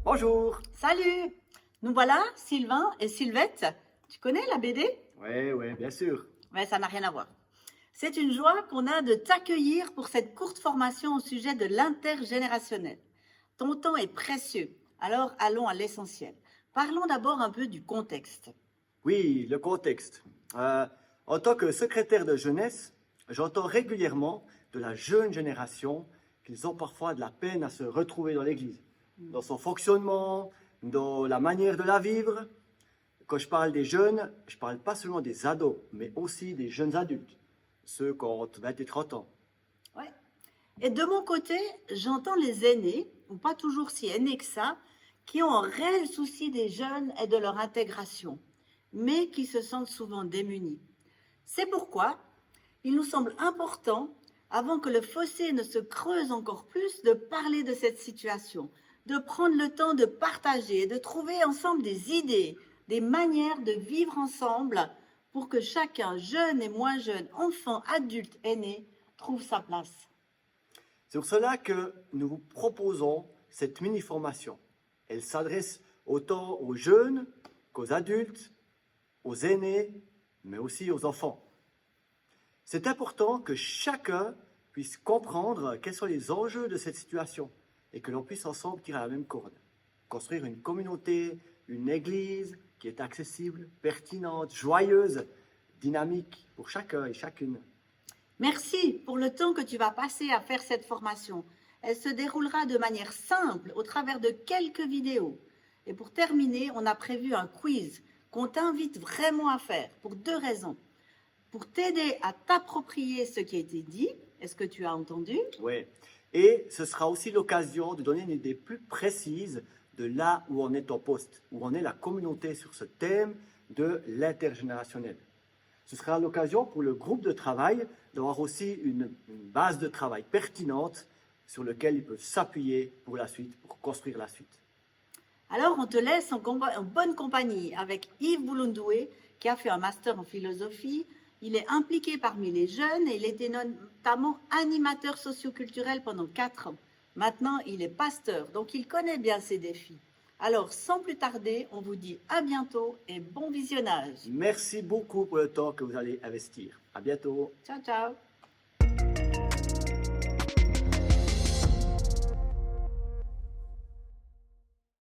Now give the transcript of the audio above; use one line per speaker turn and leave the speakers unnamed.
Bonjour.
Salut! Nous voilà, Sylvain et Sylvette. Tu connais la BD?
Oui, bien sûr.
Mais ça n'a rien à voir. C'est une joie qu'on a de t'accueillir pour cette courte formation au sujet de l'intergénérationnel. Ton temps est précieux, alors allons à l'essentiel. Parlons d'abord un peu du contexte.
Oui, le contexte. En tant que secrétaire de jeunesse, j'entends régulièrement de la jeune génération qu'ils ont parfois de la peine à se retrouver dans l'Église, dans son fonctionnement, dans la manière de la vivre. Quand je parle des jeunes, je ne parle pas seulement des ados, mais aussi des jeunes adultes, ceux qui ont 20 et 30 ans.
Ouais. Et de mon côté, j'entends les aînés, ou pas toujours si aînés que ça, qui ont un réel souci des jeunes et de leur intégration, mais qui se sentent souvent démunis. C'est pourquoi il nous semble important, avant que le fossé ne se creuse encore plus, de parler de cette situation, de prendre le temps de partager, de trouver ensemble des idées, des manières de vivre ensemble pour que chacun, jeune et moins jeune, enfant, adulte, aîné, trouve sa place.
C'est pour cela que nous vous proposons cette mini-formation. Elle s'adresse autant aux jeunes qu'aux adultes, aux aînés, mais aussi aux enfants. C'est important que chacun puisse comprendre quels sont les enjeux de cette situation et que l'on puisse ensemble tirer à la même corde. Construire une communauté, une église qui est accessible, pertinente, joyeuse, dynamique pour chacun et chacune.
Merci pour le temps que tu vas passer à faire cette formation. Elle se déroulera de manière simple au travers de quelques vidéos. Et pour terminer, on a prévu un quiz qu'on t'invite vraiment à faire pour deux raisons. Pour t'aider à t'approprier ce qui a été dit, est-ce que tu as entendu?
Oui. Et ce sera aussi l'occasion de donner une idée plus précise de là où on est en poste, où on est la communauté sur ce thème de l'intergénérationnel. Ce sera l'occasion pour le groupe de travail d'avoir aussi une base de travail pertinente sur laquelle ils peuvent s'appuyer pour la suite, pour construire la suite.
Alors, on te laisse en bonne compagnie avec Yves Boulundoué, qui a fait un master en philosophie. Il est impliqué parmi les jeunes et il était notamment animateur socioculturel pendant 4 ans. Maintenant, il est pasteur, donc il connaît bien ces défis. Alors, sans plus tarder, on vous dit à bientôt et bon visionnage.
Merci beaucoup pour le temps que vous allez investir. À bientôt.
Ciao, ciao.